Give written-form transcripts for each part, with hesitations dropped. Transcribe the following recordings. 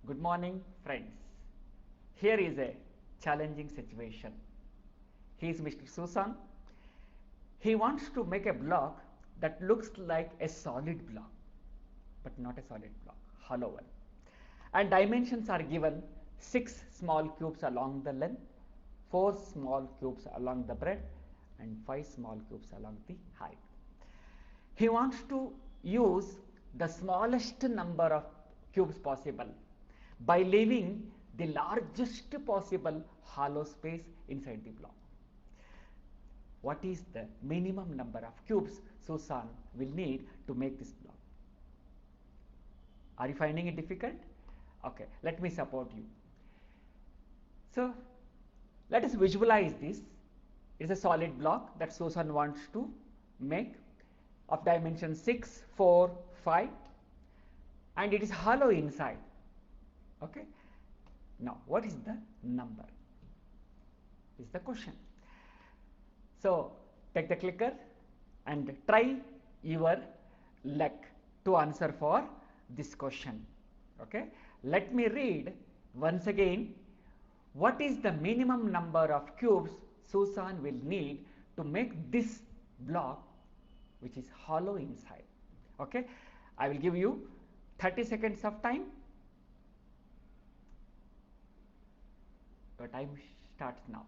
Good morning, friends. Here is a challenging situation. He is Mr. Susan. He wants to make a block that looks like a solid block, but not a solid block, hollow one. And dimensions are given 6 small cubes along the length, 4 small cubes along the breadth, and 5 small cubes along the height. He wants to use the smallest number of cubes possible by leaving the largest possible hollow space inside the block. What is the minimum number of cubes Susan will need to make this block? Are you finding it difficult? Okay, let me support you. So, let us visualize this. It is a solid block that Susan wants to make of dimension 6, 4, 5, and it is hollow inside. Okay. Now, what is the number? Is the question. So, take the clicker and try your luck to answer for this question. Okay. Let me read once again. What is the minimum number of cubes Susan will need to make this block which is hollow inside? Okay. I will give you 30 seconds of time. Your time starts now.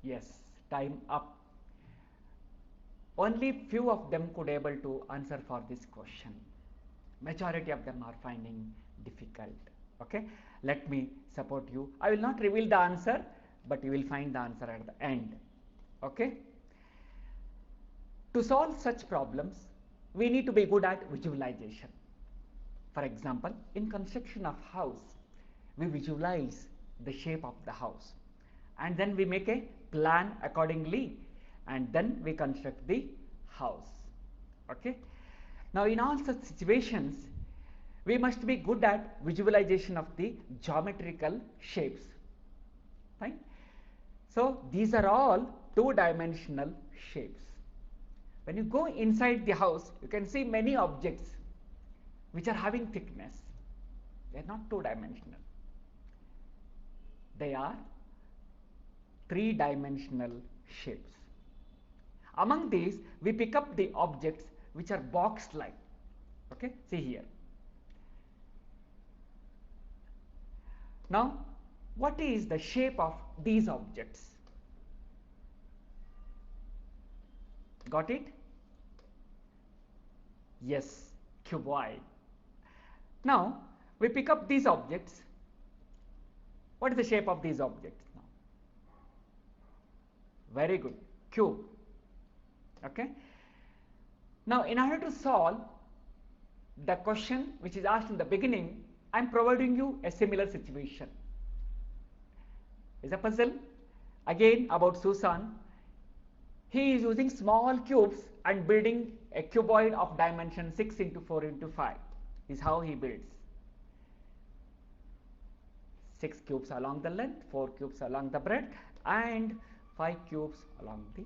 Yes, time up. Only few of them could able to answer for this question. Majority of them are finding difficult. Okay, let me support you. I will not reveal the answer, but you will find the answer at the end. Okay. To solve such problems, we need to be good at visualization. For example, in construction of house, we visualize the shape of the house, and then we make a plan accordingly, and then we construct the house. Okay. Now, in all such situations, we must be good at visualization of the geometrical shapes. Fine. So, these are all two-dimensional shapes. When you go inside the house, you can see many objects which are having thickness. They are not two-dimensional. They are three-dimensional shapes. Among these, we pick up the objects which are box-like. Okay, see here. Now, what is the shape of these objects? Got it? Yes, cuboid. Now, we pick up these objects. What is the shape of these objects now? Very good, cube. Okay. Now, in order to solve the question which is asked in the beginning, I am providing you a similar situation. Is a puzzle again about Susan. He is using small cubes and building a cuboid of dimension 6 into 4 into 5. This is how he builds. 6 cubes along the length, 4 cubes along the breadth, and 5 cubes along the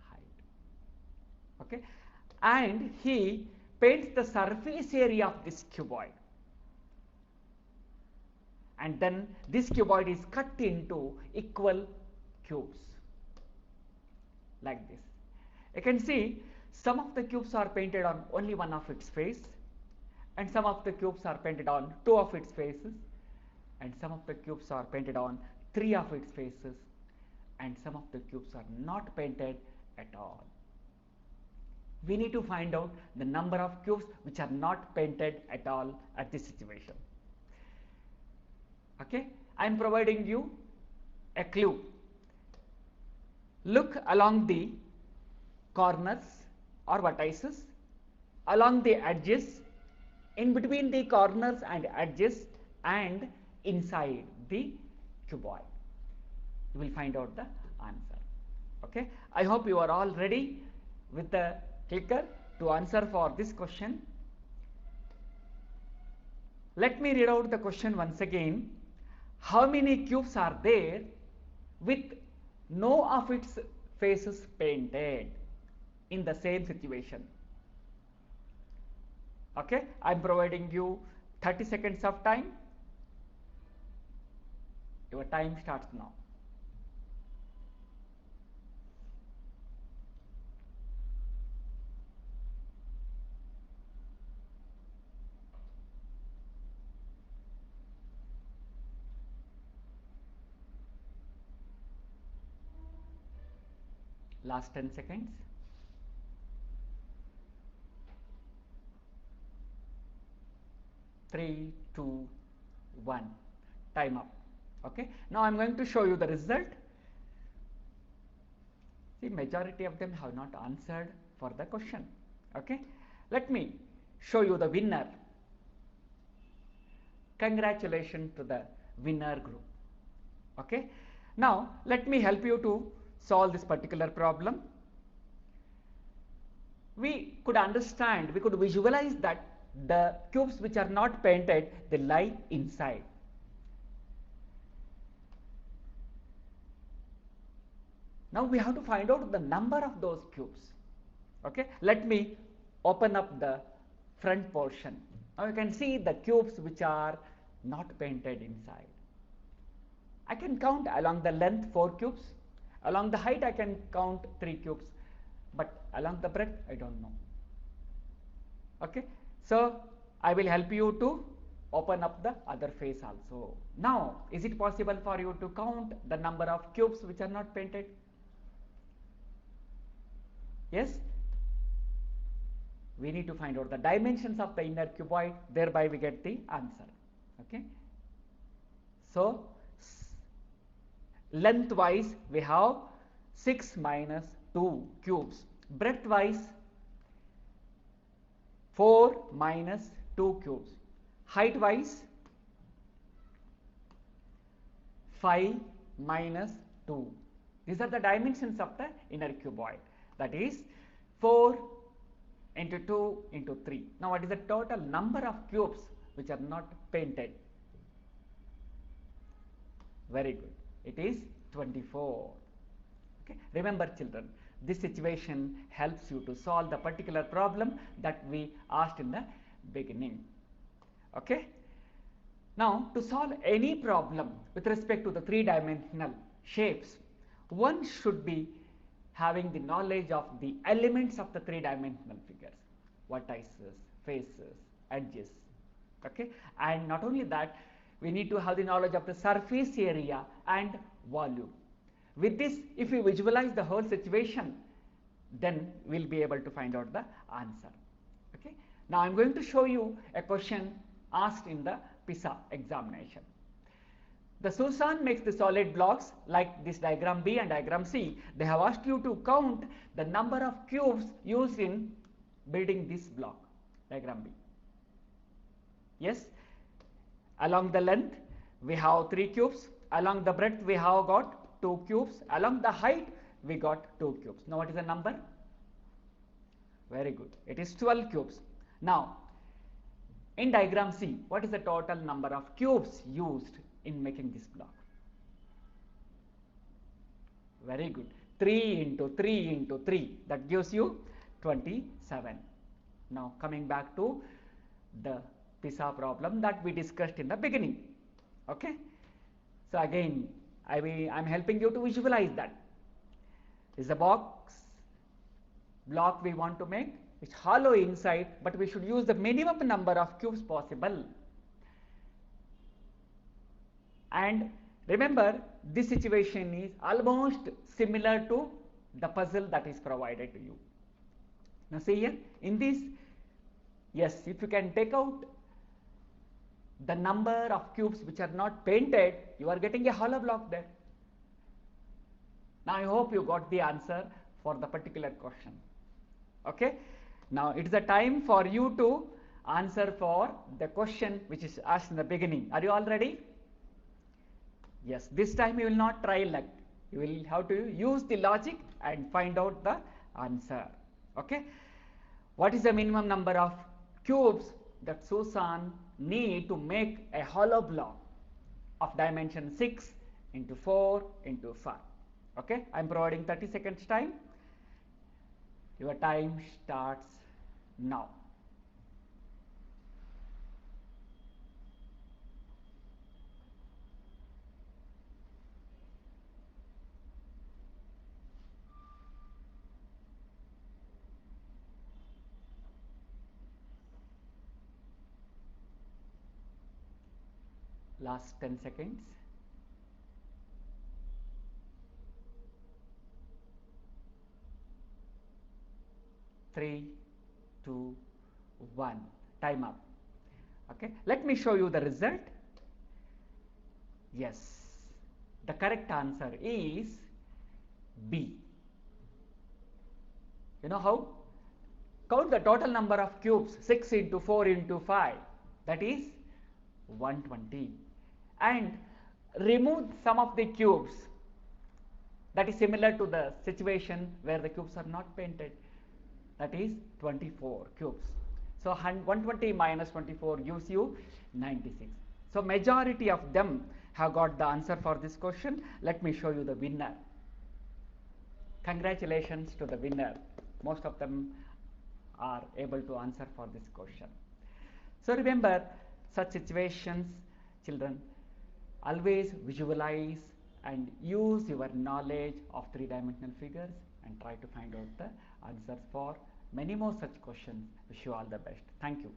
height. Okay, and he paints the surface area of this cuboid, and then this cuboid is cut into equal cubes like this. You can see some of the cubes are painted on only one of its face, and some of the cubes are painted on 2 of its faces, and some of the cubes are painted on 3 of its faces, and some of the cubes are not painted at all. We need to find out the number of cubes which are not painted at all at this situation. Okay, I am providing you a clue. Look along the corners or vertices, along the edges, in between the corners and edges, and inside the cuboid. you will find out the answer. Okay, I hope you are all ready with the clicker to answer for this question. Let me read out the question once again. How many cubes are there with no of its faces painted in the same situation? Okay, I am providing you 30 seconds of time. Your time starts now. Last 10 seconds. 3, 2, 1. Time up. Okay. Now I am going to show you the result. See, majority of them have not answered for the question. Okay. Let me show you the winner. Congratulations to the winner group. Okay. Now let me help you to solve this particular problem. We could understand, we could visualize that the cubes which are not painted, they lie inside. Now we have to find out the number of those cubes. Okay, let me open up the front portion. Now you can see the cubes which are not painted inside. I can count along the length 4 cubes, along the height I can count 3 cubes, but along the breadth I don't know. Okay, so I will help you to open up the other face also. Now is it possible for you to count the number of cubes which are not painted? Yes, we need to find out the dimensions of the inner cuboid, thereby we get the answer. Okay, so lengthwise we have 6 minus 2 cubes, breadthwise 4 minus 2 cubes, height wise 5 minus 2. These are the dimensions of the inner cuboid, that is 4 into 2 into 3. Now what is the total number of cubes which are not painted? Very good, it is 24. Okay. Remember children, this situation helps you to solve the particular problem that we asked in the beginning. Okay. Now to solve any problem with respect to the 3-dimensional shapes, one should be having the knowledge of the elements of the 3-dimensional figures, vertices, faces, edges. Okay. And not only that, we need to have the knowledge of the surface area and volume. With this, if we visualize the whole situation, then we will be able to find out the answer. Okay. Now I am going to show you a question asked in the PISA examination. The Susan makes the solid blocks like this diagram B and diagram C. They have asked you to count the number of cubes used in building this block, diagram B. Yes, along the length we have 3 cubes, along the breadth we have got 2 cubes, along the height we got 2 cubes. Now what is the number? Very good, it is 12 cubes. Now in diagram C, what is the total number of cubes used in making this block? Very good, 3 into 3 into 3, that gives you 27. Now coming back to the PISA problem that we discussed in the beginning. Okay, so again I am helping you to visualize that. This is a block we want to make, it's hollow inside, but we should use the minimum number of cubes possible. And remember, this situation is almost similar to the puzzle that is provided to you. Now see here, in this, yes, if you can take out the number of cubes which are not painted, you are getting a hollow block there. Now I hope you got the answer for the particular question. Okay. Now it is the time for you to answer for the question which is asked in the beginning. Are you all ready? Yes, this time you will not try luck. You will have to use the logic and find out the answer. Okay. What is the minimum number of cubes that Susan need to make a hollow block of dimension 6 into 4 into 5? Okay. I am providing 30 seconds time. Your time starts now. Last 10 seconds. Three, two, one. Time up. Okay. Let me show you the result. Yes. The correct answer is B. You know how? Count the total number of cubes. 6 into 4 into 5. That is 120. And remove some of the cubes. That is similar to the situation where the cubes are not painted. That is 24 cubes. So 120 minus 24 gives you 96. So majority of them have got the answer for this question. Let me show you the winner. Congratulations to the winner. Most of them are able to answer for this question. So remember, such situations, children, always visualize and use your knowledge of three-dimensional figures and try to find out the answers for many more such questions. Wish you all the best. Thank you.